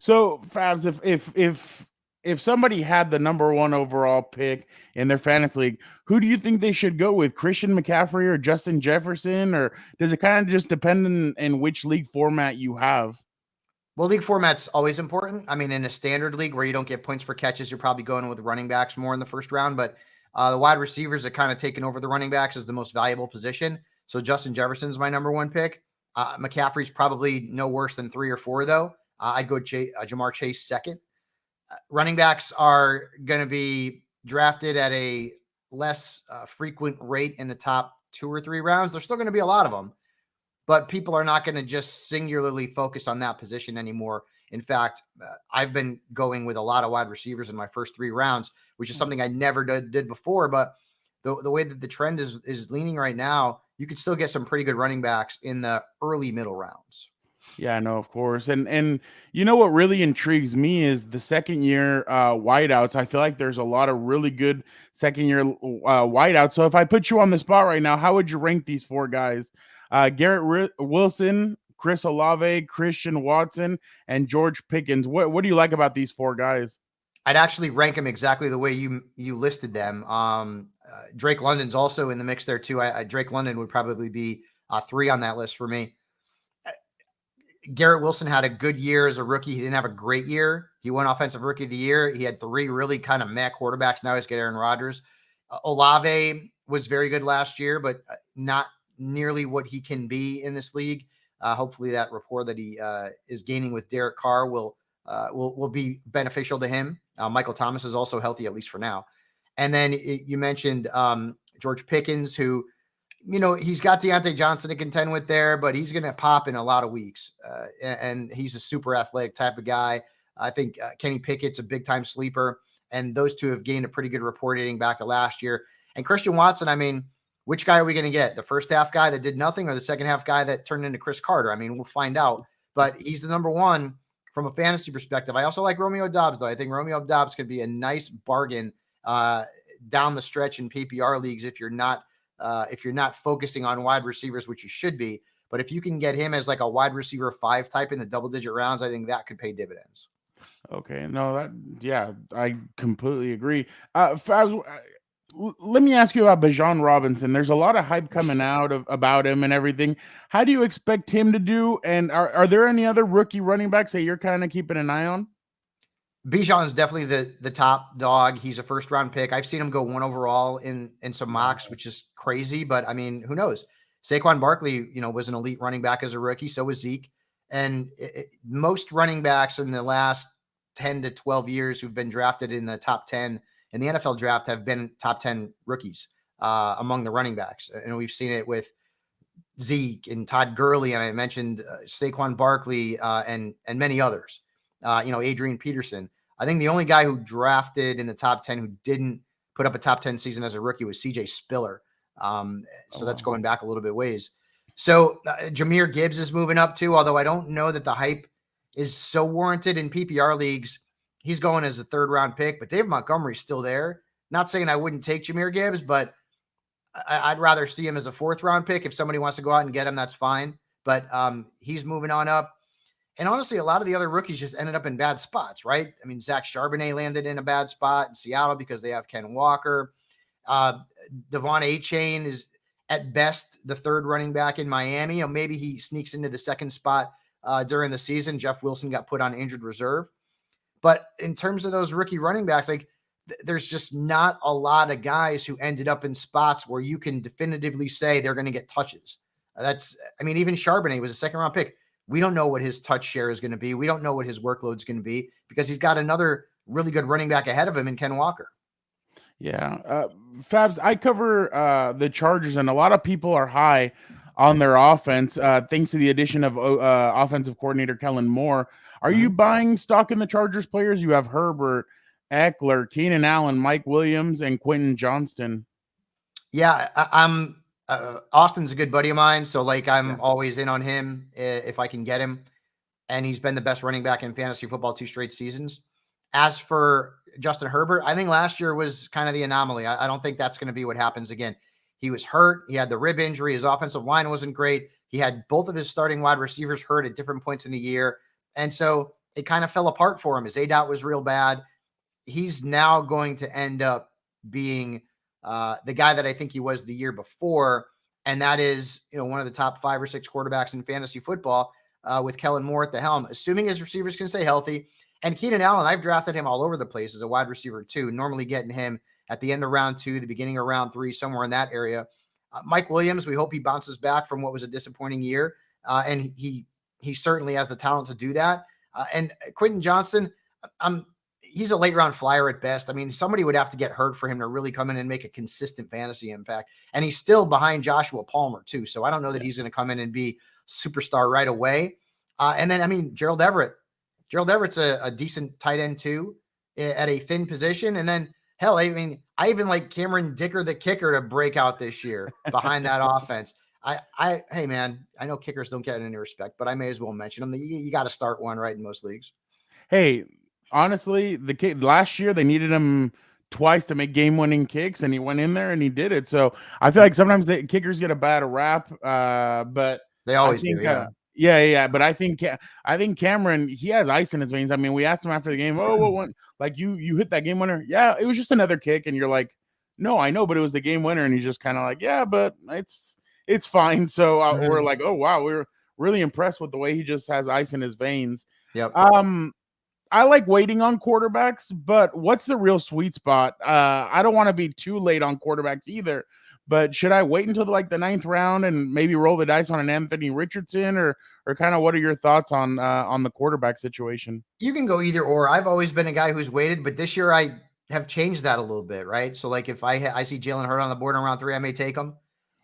So, Fabs, if somebody had the number one overall pick in their fantasy league, who do you think they should go with? Christian McCaffrey or Justin Jefferson, or does it kind of just depend in which league format you have? Well, league format's always important. I mean, in a standard league where you don't get points for catches, you're probably going with running backs more in the first round. But the wide receivers are kind of taken over the running backs as the most valuable position. So Justin Jefferson's my number one pick. McCaffrey's probably no worse than 3 or 4, though. I'd go Jamar Chase second. Running backs are going to be drafted at a less frequent rate in the top 2 or 3 rounds. There's still going to be a lot of them, but people are not going to just singularly focus on that position anymore. In fact, I've been going with a lot of wide receivers in my first 3 rounds, which is something I never did before. But the way that the trend is leaning right now, you could still get some pretty good running backs in the early middle rounds. Yeah, no, of course. And you know what really intrigues me is the second year wideouts. I feel like there's a lot of really good second year wideouts. So if I put you on the spot right now, how would you rank these four guys? Wilson, Chris Olave, Christian Watson, and George Pickens. What do you like about these four guys? I'd actually rank them exactly the way you listed them. Drake London's also in the mix there too. Drake London would probably be 3 on that list for me. Garrett Wilson had a good year as a rookie. He didn't have a great year. He won Offensive Rookie of the Year. He had 3 really kind of meh quarterbacks. Now he's got Aaron Rodgers. Olave was very good last year, but not nearly what he can be in this league. Hopefully, that rapport that he is gaining with Derek Carr will be beneficial to him. Michael Thomas is also healthy, at least for now. And then you mentioned George Pickens, who, he's got Deontay Johnson to contend with there, but he's going to pop in a lot of weeks. And he's a super athletic type of guy. I think Kenny Pickett's a big time sleeper. And those two have gained a pretty good rapport dating back to last year. And Christian Watson, I mean, which guy are we going to get? The first half guy that did nothing or the second half guy that turned into Chris Carter? I mean, we'll find out. But he's the number one from a fantasy perspective. I also like Romeo Doubs, though. I think Romeo Doubs could be a nice bargain down the stretch in PPR leagues if you're not focusing on wide receivers, which you should be. But if you can get him as like a wide receiver 5 type in the double-digit rounds, I think that could pay dividends. Okay, no, yeah, I completely agree. Faz, let me ask you about Bijan Robinson. There's a lot of hype coming out about him and everything. How do you expect him to do? And are there any other rookie running backs that you're kind of keeping an eye on? Bijan is definitely the top dog. He's a first round pick. I've seen him go 1 overall in some mocks, which is crazy. But I mean, who knows? Saquon Barkley, was an elite running back as a rookie. So was Zeke. And most running backs in the last 10 to 12 years who've been drafted in the top 10 in the NFL draft have been top 10 rookies among the running backs. And we've seen it with Zeke and Todd Gurley. And I mentioned Saquon Barkley and many others. Adrian Peterson. I think the only guy who drafted in the top 10 who didn't put up a top 10 season as a rookie was CJ Spiller. So that's going back a little bit ways. So Jahmyr Gibbs is moving up too, although I don't know that the hype is so warranted in PPR leagues. He's going as a 3rd round pick, but David Montgomery's still there. Not saying I wouldn't take Jahmyr Gibbs, but I'd rather see him as a 4th round pick. If somebody wants to go out and get him, that's fine. But he's moving on up. And honestly, a lot of the other rookies just ended up in bad spots, right? I mean, Zach Charbonnet landed in a bad spot in Seattle because they have Ken Walker. Devon Achane is at best the 3rd running back in Miami. Maybe he sneaks into the 2nd spot during the season. Jeff Wilson got put on injured reserve. But in terms of those rookie running backs, there's just not a lot of guys who ended up in spots where you can definitively say they're going to get touches. Even Charbonnet was a 2nd round pick. We don't know what his touch share is going to be. We don't know what his workload is going to be because he's got another really good running back ahead of him in Ken Walker. Yeah. Fabs, I cover the Chargers, and a lot of people are high on their offense thanks to the addition of offensive coordinator Kellen Moore. Are you buying stock in the Chargers players? You have Herbert, Eckler, Keenan Allen, Mike Williams, and Quentin Johnston. Yeah, I'm Austin's a good buddy of mine, so I'm always in on him if I can get him. And he's been the best running back in fantasy football 2 straight seasons. As for Justin Herbert, I think last year was kind of the anomaly. I don't think that's going to be what happens again. He was hurt. He had the rib injury. His offensive line wasn't great. He had both of his starting wide receivers hurt at different points in the year. And so it kind of fell apart for him. His ADOT was real bad. He's now going to end up being the guy that I think he was the year before. And that is, one of the top 5 or 6 quarterbacks in fantasy football with Kellen Moore at the helm, assuming his receivers can stay healthy. And Keenan Allen, I've drafted him all over the place as a wide receiver too, normally getting him at the end of round 2, the beginning of round 3, somewhere in that area. Mike Williams, we hope he bounces back from what was a disappointing year. And he certainly has the talent to do that. And Quentin Johnston, he's a late round flyer at best. I mean, somebody would have to get hurt for him to really come in and make a consistent fantasy impact. And he's still behind Joshua Palmer too. So I don't know that he's going to come in and be superstar right away. And then, I mean, Gerald Everett. Gerald Everett's a decent tight end too at a thin position. And then hell, I mean, I even like Cameron Dicker, the kicker, to break out this year behind that offense. Hey man, I know kickers don't get any respect, but I may as well mention them. You got to start one, right, in most leagues. Hey, honestly, last year they needed him twice to make game-winning kicks, and he went in there and he did it. So I feel like sometimes the kickers get a bad rap, but they always do. Yeah. But I think Cameron, he has ice in his veins. I mean, we asked him after the game, like you hit that game winner? Yeah, it was just another kick, and you're like, no, I know, but it was the game winner, and he's just kind of like, yeah, but it's fine. So we're like, oh wow, we're really impressed with the way he just has ice in his veins. Yep. I like waiting on quarterbacks, but what's the real sweet spot? I don't want to be too late on quarterbacks either, but should I wait until the 9th round and maybe roll the dice on an Anthony Richardson, or kind of what are your thoughts on the quarterback situation? You can go either or. I've always been a guy who's waited, but this year I have changed that a little bit, right? So like if I see Jalen Hurts on the board in round 3, I may take him,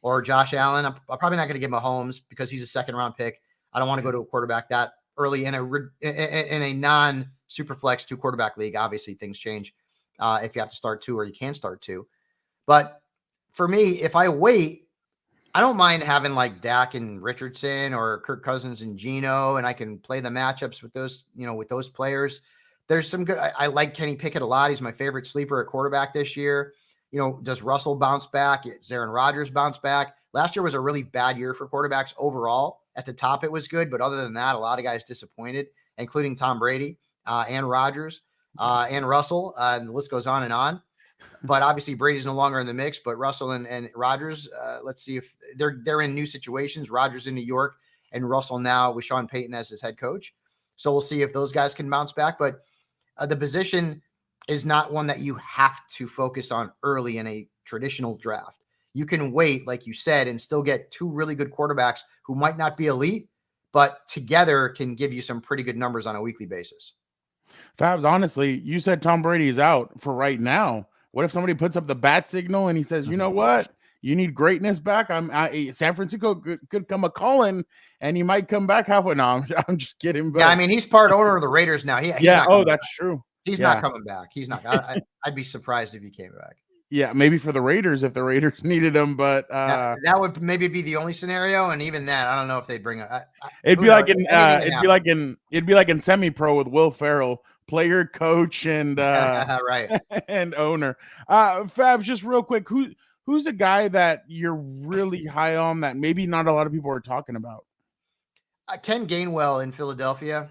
or Josh Allen. I'm probably not going to give him Mahomes because he's a 2nd round pick. I don't want to go to a quarterback that early in a non super flex 2 quarterback league. Obviously things change if you have to start 2 or you can start 2. But for me, if I wait, I don't mind having like Dak and Richardson or Kirk Cousins and Geno, and I can play the matchups with those, with those players. There's some good. I like Kenny Pickett a lot. He's my favorite sleeper at quarterback this year. Does Russell bounce back? Does Aaron Rodgers bounce back? Last year was a really bad year for quarterbacks overall. At the top, it was good, but other than that, a lot of guys disappointed, including Tom Brady and Rodgers and Russell, and the list goes on and on. But obviously Brady's no longer in the mix, but Russell and Rodgers, let's see if they're in new situations. Rodgers in New York and Russell now with Sean Payton as his head coach. So we'll see if those guys can bounce back. But the position is not one that you have to focus on early in a traditional draft. You can wait, like you said, and still get 2 really good quarterbacks who might not be elite, but together can give you some pretty good numbers on a weekly basis. Fabs, honestly, you said Tom Brady is out for right now. What if somebody puts up the bat signal and he says, you know what? You need greatness back. San Francisco could come a calling, and he might come back halfway. No, I'm just kidding. But yeah, I mean, he's part owner of the Raiders now. He's not that's true. He's not coming back. He's not. I'd be surprised if he came back. Yeah, maybe for the Raiders if the Raiders needed him, but that would maybe be the only scenario, and even that, I don't know if they'd bring a. It'd be like in semi-pro with Will Ferrell, player, coach, and right and owner. Fabs, just real quick, who's a guy that you're really high on that maybe not a lot of people are talking about? Ken Gainwell in Philadelphia,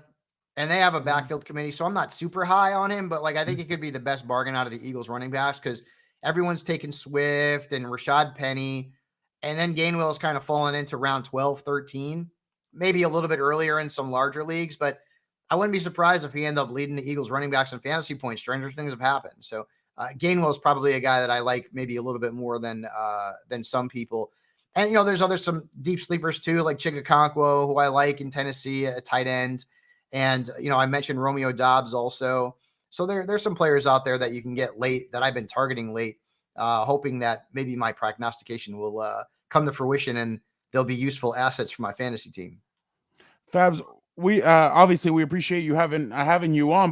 and they have a backfield committee, so I'm not super high on him, but I think he could be the best bargain out of the Eagles running backs because everyone's taken Swift and Rashad Penny, and then Gainwell's kind of fallen into round 12, 13, maybe a little bit earlier in some larger leagues, but I wouldn't be surprised if he ended up leading the Eagles running backs in fantasy points. Stranger things have happened. So Gainwell is probably a guy that I like maybe a little bit more than some people. And, there's some deep sleepers too, like Chigakonkwo, who I like in Tennessee, a tight end. And, I mentioned Romeo Doubs also. So there's some players out there that you can get late that I've been targeting late, hoping that maybe my prognostication will come to fruition and they'll be useful assets for my fantasy team. Fabs, we obviously we appreciate you having you on.